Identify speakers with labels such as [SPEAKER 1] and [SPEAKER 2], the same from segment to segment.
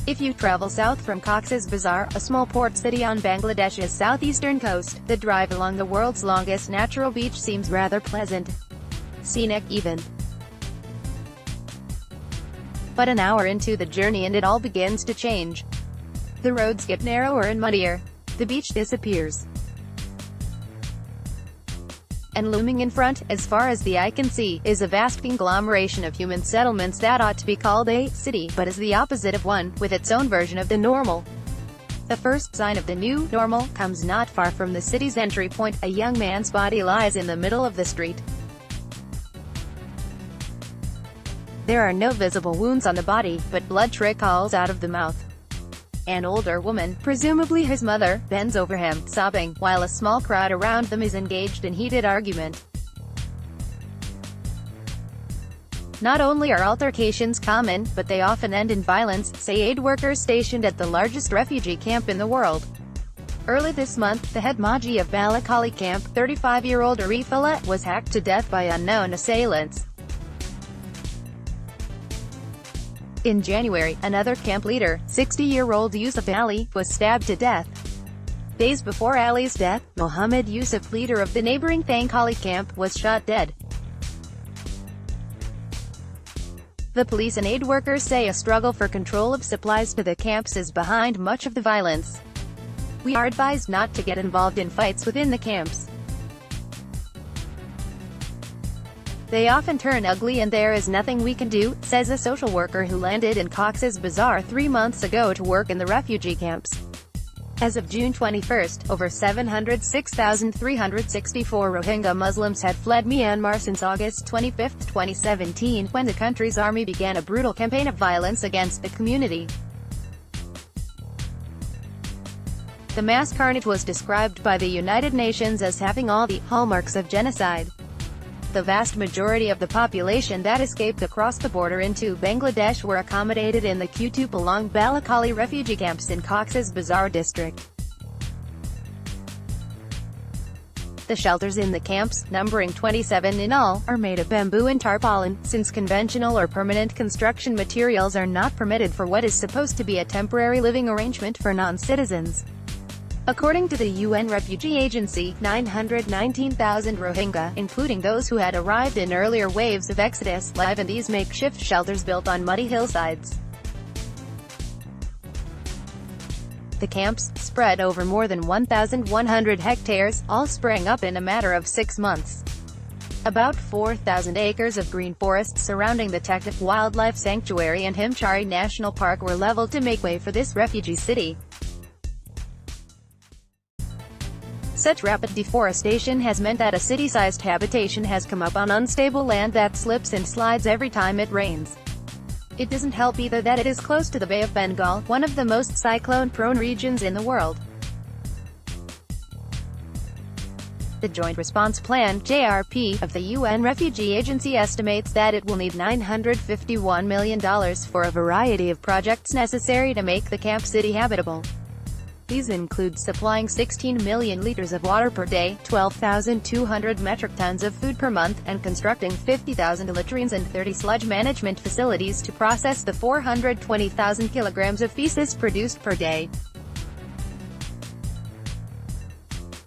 [SPEAKER 1] If you travel south from Cox's Bazar, a small port city on Bangladesh's southeastern coast, the drive along the world's longest natural beach seems rather pleasant. Scenic, even. But an hour into the journey and it all begins to change. The roads get narrower and muddier. The beach disappears. And looming in front, as far as the eye can see, is a vast conglomeration of human settlements that ought to be called a city, but is the opposite of one, with its own version of the normal. The first sign of the new normal comes not far from the city's entry point. A young man's body lies in the middle of the street. There are no visible wounds on the body, but blood trickles out of the mouth. An older woman, presumably his mother, bends over him, sobbing, while a small crowd around them is engaged in heated argument. Not only are altercations common, but they often end in violence, say aid workers stationed at the largest refugee camp in the world. Early this month, the head Maji of Balakali camp, 35-year-old Arifullah, was hacked to death by unknown assailants. In January, another camp leader, 60-year-old Yusuf Ali, was stabbed to death. Days before Ali's death, Mohammed Yusuf, leader of the neighboring Thangkali camp, was shot dead. The police and aid workers say a struggle for control of supplies to the camps is behind much of the violence. We are advised not to get involved in fights within the camps. They often turn ugly and there is nothing we can do, says a social worker who landed in Cox's Bazar 3 months ago to work in the refugee camps. As of June 21, over 706,364 Rohingya Muslims had fled Myanmar since August 25, 2017, when the country's army began a brutal campaign of violence against the community. The mass carnage was described by the United Nations as having all the hallmarks of genocide. The vast majority of the population that escaped across the border into Bangladesh were accommodated in the Kutupalong Balakali refugee camps in Cox's Bazar district. The shelters in the camps, numbering 27 in all, are made of bamboo and tarpaulin, since conventional or permanent construction materials are not permitted for what is supposed to be a temporary living arrangement for non-citizens. According to the UN Refugee Agency, 919,000 Rohingya, including those who had arrived in earlier waves of exodus, live in these makeshift shelters built on muddy hillsides. The camps, spread over more than 1,100 hectares, all sprang up in a matter of 6 months. About 4,000 acres of green forest surrounding the Teknaf Wildlife Sanctuary and Himchari National Park were leveled to make way for this refugee city. Such rapid deforestation has meant that a city-sized habitation has come up on unstable land that slips and slides every time it rains. It doesn't help either that it is close to the Bay of Bengal, one of the most cyclone-prone regions in the world. The Joint Response Plan (JRP) of the UN Refugee Agency estimates that it will need $951 million for a variety of projects necessary to make the camp city habitable. These include supplying 16 million liters of water per day, 12,200 metric tons of food per month, and constructing 50,000 latrines and 30 sludge management facilities to process the 420,000 kilograms of feces produced per day.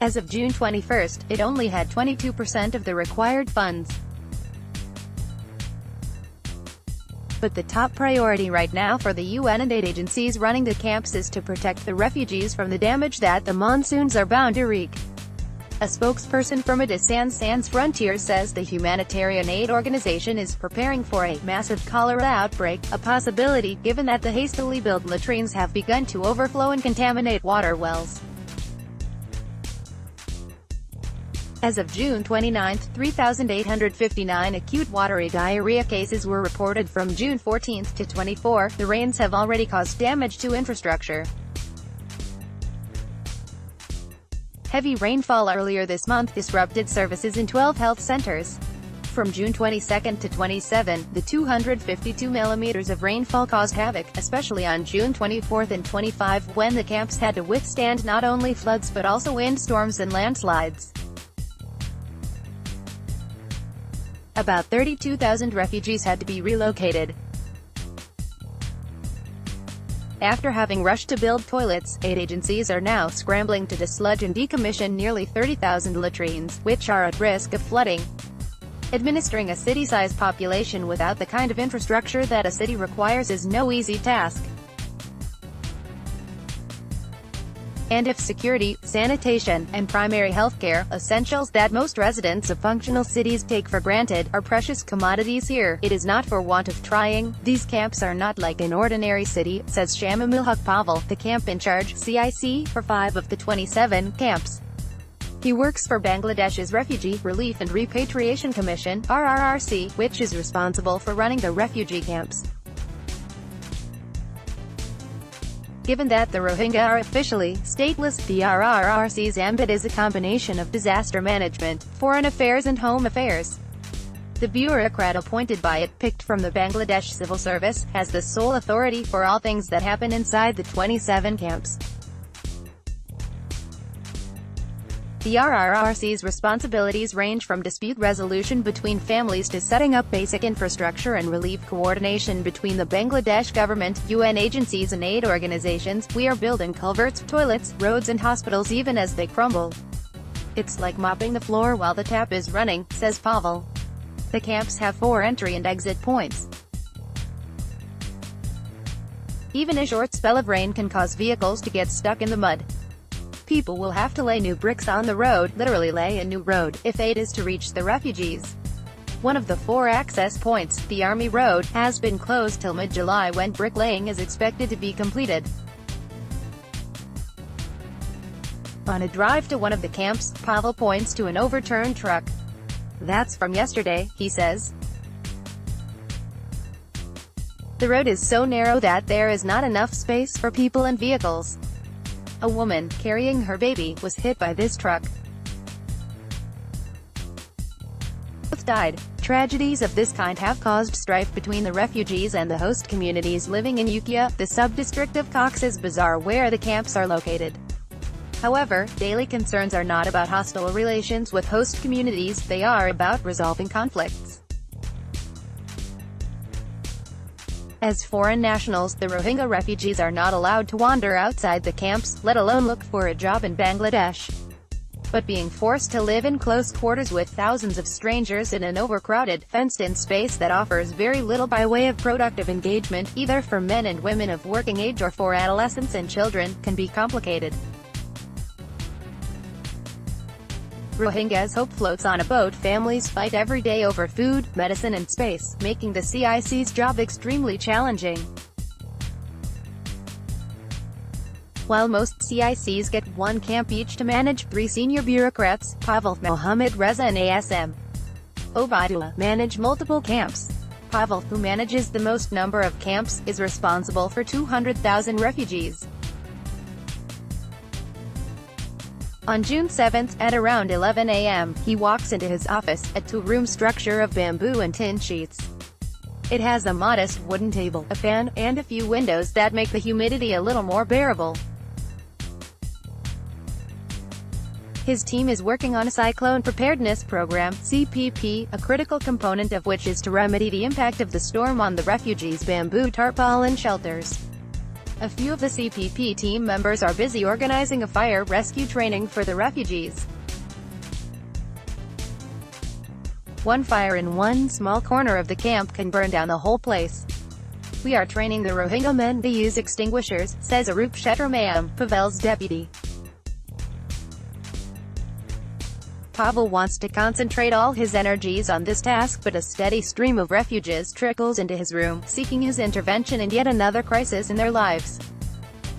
[SPEAKER 1] As of June 21, it only had 22% of the required funds. But the top priority right now for the UN and aid agencies running the camps is to protect the refugees from the damage that the monsoons are bound to wreak. A spokesperson for Médecins Sans Frontières says the humanitarian aid organization is preparing for a massive cholera outbreak, a possibility, given that the hastily built latrines have begun to overflow and contaminate water wells. As of June 29, 3,859 acute watery diarrhea cases were reported from June 14 to 24. The rains have already caused damage to infrastructure. Heavy rainfall earlier this month disrupted services in 12 health centers. From June 22 to 27, the 252 millimeters of rainfall caused havoc, especially on June 24 and 25, when the camps had to withstand not only floods but also windstorms and landslides. About 32,000 refugees had to be relocated. After having rushed to build toilets, aid agencies are now scrambling to dislodge and decommission nearly 30,000 latrines, which are at risk of flooding. Administering a city-sized population without the kind of infrastructure that a city requires is no easy task. And if security, sanitation, and primary healthcare, essentials that most residents of functional cities take for granted, are precious commodities here, it is not for want of trying. These camps are not like an ordinary city, says Shamimulhaq Pavel, the camp in charge, CIC, for 5 of the 27 camps. He works for Bangladesh's Refugee Relief and Repatriation Commission, RRRC, which is responsible for running the refugee camps. Given that the Rohingya are officially stateless, the RRRC's ambit is a combination of disaster management, foreign affairs and home affairs. The bureaucrat appointed by it, picked from the Bangladesh civil service, has the sole authority for all things that happen inside the 27 camps. The RRRC's responsibilities range from dispute resolution between families to setting up basic infrastructure and relief coordination between the Bangladesh government, UN agencies and aid organizations. We are building culverts, toilets, roads and hospitals even as they crumble. It's like mopping the floor while the tap is running, says Pavel. The camps have 4 entry and exit points. Even a short spell of rain can cause vehicles to get stuck in the mud. People will have to lay new bricks on the road, literally lay a new road, if aid is to reach the refugees. One of the 4 access points, the Army Road, has been closed till mid-July when bricklaying is expected to be completed. On a drive to one of the camps, Pavel points to an overturned truck. That's from yesterday, he says. The road is so narrow that there is not enough space for people and vehicles. A woman, carrying her baby, was hit by this truck. Both died. Tragedies of this kind have caused strife between the refugees and the host communities living in Ukya, the sub-district of Cox's Bazar where the camps are located. However, daily concerns are not about hostile relations with host communities, they are about resolving conflicts. As foreign nationals, the Rohingya refugees are not allowed to wander outside the camps, let alone look for a job in Bangladesh. But being forced to live in close quarters with thousands of strangers in an overcrowded, fenced-in space that offers very little by way of productive engagement, either for men and women of working age or for adolescents and children, can be complicated. Rohingyas' hope floats on a boat. Families fight every day over food, medicine and space, making the CIC's job extremely challenging. While most CICs get 1 camp each to manage, 3 senior bureaucrats, Pavel, Mohammed Reza and ASM Obaidullah, manage multiple camps. Pavel, who manages the most number of camps, is responsible for 200,000 refugees. On June 7, at around 11 a.m., he walks into his office, a 2-room structure of bamboo and tin sheets. It has a modest wooden table, a fan, and a few windows that make the humidity a little more bearable. His team is working on a cyclone preparedness program, CPP, a critical component of which is to remedy the impact of the storm on the refugees' bamboo tarpaulin shelters. A few of the CPP team members are busy organizing a fire rescue training for the refugees. One fire in one small corner of the camp can burn down the whole place. We are training the Rohingya men to use extinguishers, says Arup Shetramayam, Pavel's deputy. Pavel wants to concentrate all his energies on this task, but a steady stream of refugees trickles into his room, seeking his intervention in yet another crisis in their lives.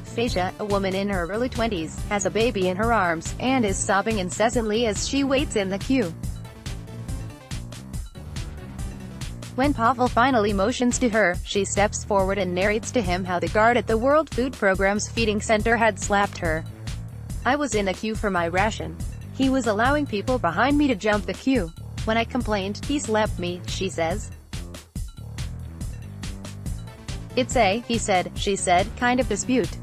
[SPEAKER 1] Faisha, a woman in her early 20s, has a baby in her arms, and is sobbing incessantly as she waits in the queue. When Pavel finally motions to her, she steps forward and narrates to him how the guard at the World Food Programme's feeding center had slapped her. I was in a queue for my ration. He was allowing people behind me to jump the queue. When I complained, he slapped me, she says. It's a, he said, she said, kind of dispute.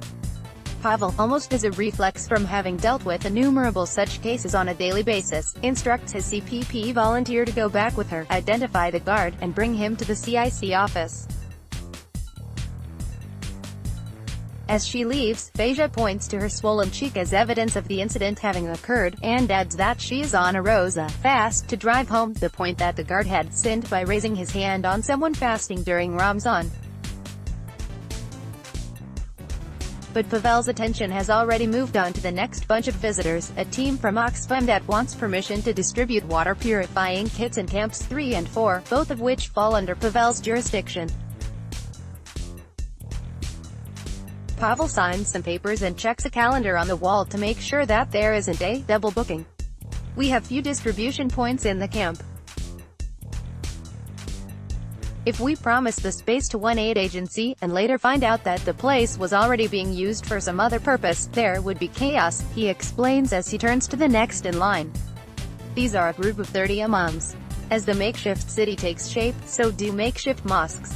[SPEAKER 1] Pavel, almost as a reflex from having dealt with innumerable such cases on a daily basis, instructs his CPP volunteer to go back with her, identify the guard, and bring him to the CIC office. As she leaves, Phasia points to her swollen cheek as evidence of the incident having occurred, and adds that she is on a Rosa fast to drive home the point that the guard had sinned by raising his hand on someone fasting during Ramzan. But Pavel's attention has already moved on to the next bunch of visitors, a team from Oxfam that wants permission to distribute water purifying kits in Camps 3 and 4, both of which fall under Pavel's jurisdiction. Pavel signs some papers and checks a calendar on the wall to make sure that there isn't a double booking. We have few distribution points in the camp. If we promise the space to one aid agency, and later find out that the place was already being used for some other purpose, there would be chaos, he explains as he turns to the next in line. These are a group of 30 imams. As the makeshift city takes shape, so do makeshift mosques.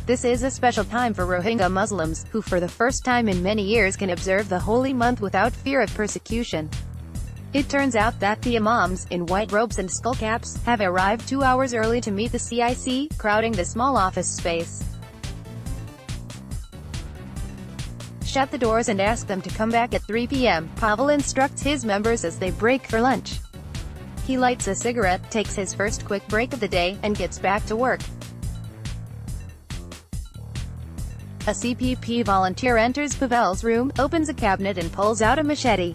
[SPEAKER 1] This is a special time for Rohingya Muslims, who for the first time in many years can observe the holy month without fear of persecution. It turns out that the imams, in white robes and skullcaps, have arrived 2 hours early to meet the CIC, crowding the small office space. Shut the doors and ask them to come back at 3 p.m., Pavel instructs his members as they break for lunch. He lights a cigarette, takes his first quick break of the day, and gets back to work. A CPP volunteer enters Pavel's room, opens a cabinet and pulls out a machete.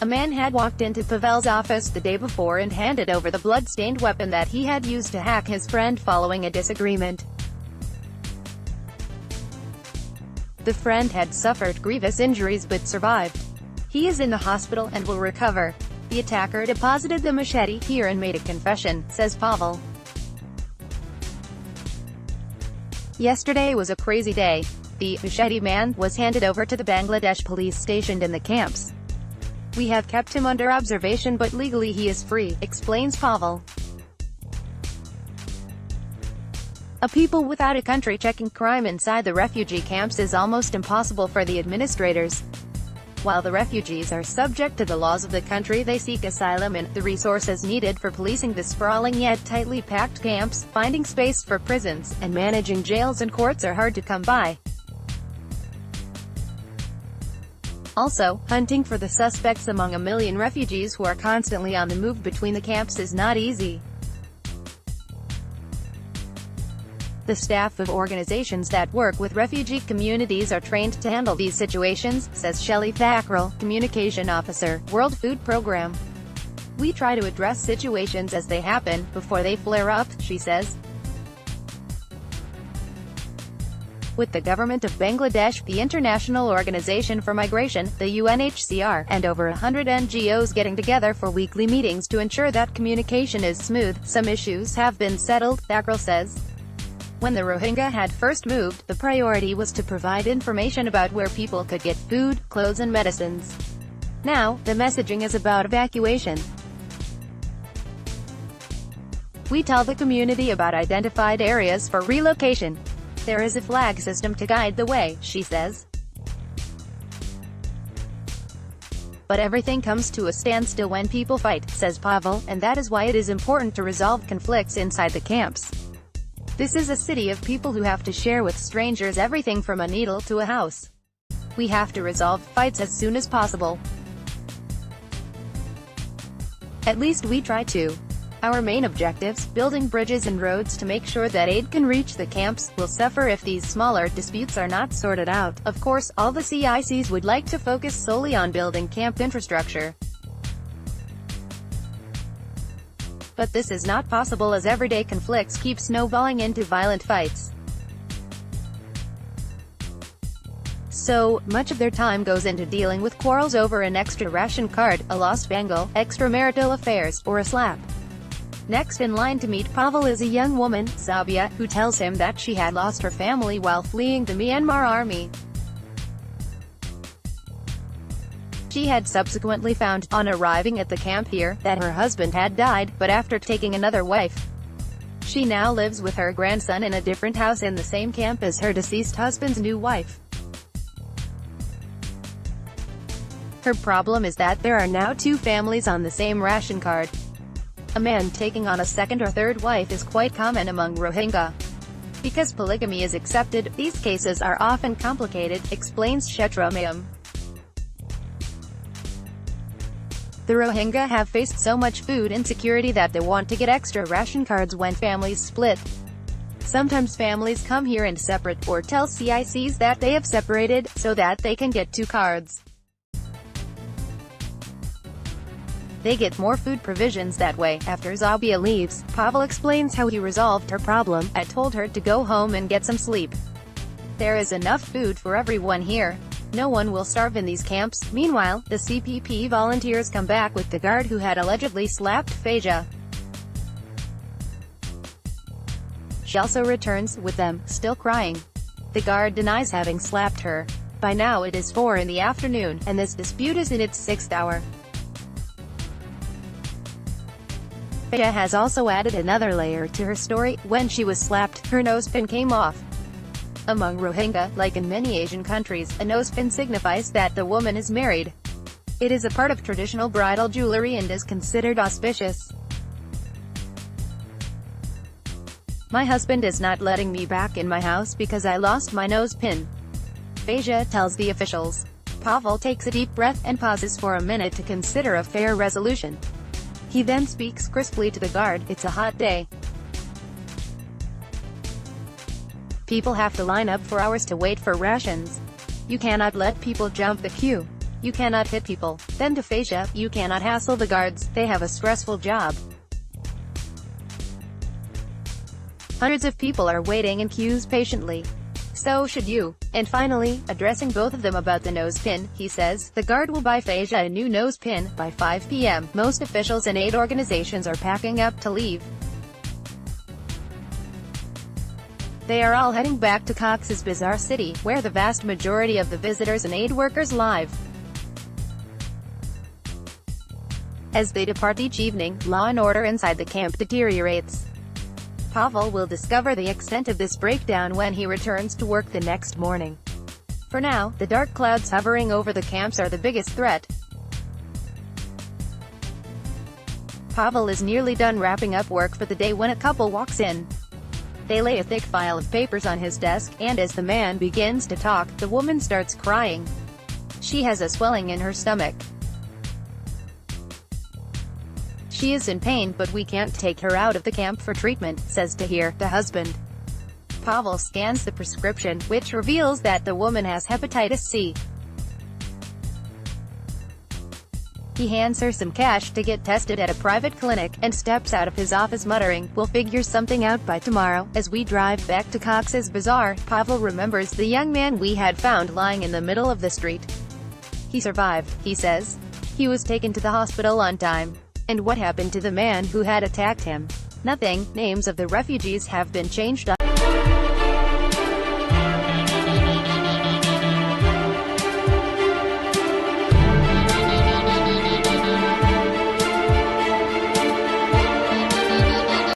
[SPEAKER 1] A man had walked into Pavel's office the day before and handed over the blood-stained weapon that he had used to hack his friend following a disagreement. The friend had suffered grievous injuries but survived. He is in the hospital and will recover. The attacker deposited the machete here and made a confession, says Pavel. Yesterday was a crazy day. The machete man was handed over to the Bangladesh police stationed in the camps. We have kept him under observation but legally he is free, explains Pavel. A people without a country checking crime inside the refugee camps is almost impossible for the administrators. While the refugees are subject to the laws of the country they seek asylum in, the resources needed for policing the sprawling yet tightly packed camps, finding space for prisons, and managing jails and courts are hard to come by. Also, hunting for the suspects among a million refugees who are constantly on the move between the camps is not easy. The staff of organizations that work with refugee communities are trained to handle these situations, says Shelley Thackrell, Communication Officer, World Food Program. We try to address situations as they happen, before they flare up, she says. With the government of Bangladesh, the International Organization for Migration, the UNHCR, and over 100 NGOs getting together for weekly meetings to ensure that communication is smooth, some issues have been settled, Thackrell says. When the Rohingya had first moved, the priority was to provide information about where people could get food, clothes and medicines. Now, the messaging is about evacuation. We tell the community about identified areas for relocation. There is a flag system to guide the way, she says. But everything comes to a standstill when people fight, says Pavel, and that is why it is important to resolve conflicts inside the camps. This is a city of people who have to share with strangers everything from a needle to a house. We have to resolve fights as soon as possible. At least we try to. Our main objectives, building bridges and roads to make sure that aid can reach the camps, will suffer if these smaller disputes are not sorted out. Of course, all the CICs would like to focus solely on building camp infrastructure. But this is not possible as everyday conflicts keep snowballing into violent fights. So, much of their time goes into dealing with quarrels over an extra ration card, a lost bangle, extramarital affairs, or a slap. Next in line to meet Pavel is a young woman, Sabia, who tells him that she had lost her family while fleeing the Myanmar army. She had subsequently found, on arriving at the camp here, that her husband had died, but after taking another wife. She now lives with her grandson in a different house in the same camp as her deceased husband's new wife. Her problem is that there are now two families on the same ration card. A man taking on a second or third wife is quite common among Rohingya. Because polygamy is accepted, these cases are often complicated, explains Shetromayam. The Rohingya have faced so much food insecurity that they want to get extra ration cards when families split. Sometimes families come here and separate, or tell CICs that they have separated, so that they can get 2 cards. They get more food provisions that way. After Zabia leaves, Pavel explains how he resolved her problem. I told her to go home and get some sleep. There is enough food for everyone here. No one will starve in these camps. Meanwhile, the CPP volunteers come back with the guard who had allegedly slapped Faja. She also returns, with them, still crying. The guard denies having slapped her. By now it is 4 in the afternoon, and this dispute is in its 6th hour. Faja has also added another layer to her story. When she was slapped, her nosepin came off. Among Rohingya, like in many Asian countries, a nosepin signifies that the woman is married. It is a part of traditional bridal jewelry and is considered auspicious. My husband is not letting me back in my house because I lost my nosepin, Faja tells the officials. Pavel takes a deep breath and pauses for a minute to consider a fair resolution. He then speaks crisply to the guard. It's a hot day. People have to line up for hours to wait for rations. You cannot let people jump the queue. You cannot hit people. Then to Faja, you cannot hassle the guards, they have a stressful job. Hundreds of people are waiting in queues patiently. So should you. And finally, addressing both of them about the nosepin, he says, the guard will buy Faja a new nosepin. By 5 p.m., most officials and aid organizations are packing up to leave. They are all heading back to Cox's Bazar city, where the vast majority of the visitors and aid workers live. As they depart each evening, law and order inside the camp deteriorates. Pavel will discover the extent of this breakdown when he returns to work the next morning. For now, the dark clouds hovering over the camps are the biggest threat. Pavel is nearly done wrapping up work for the day when a couple walks in. They lay a thick file of papers on his desk, and as the man begins to talk, the woman starts crying. She has a swelling in her stomach. She is in pain, but we can't take her out of the camp for treatment, says Tahir, the husband. Pavel scans the prescription, which reveals that the woman has hepatitis C. He hands her some cash to get tested at a private clinic, and steps out of his office muttering, we'll figure something out by tomorrow. As we drive back to Cox's Bazar, Pavel remembers the young man we had found lying in the middle of the street. He survived, he says. He was taken to the hospital on time. And what happened to the man who had attacked him? Nothing. Names of the refugees have been changed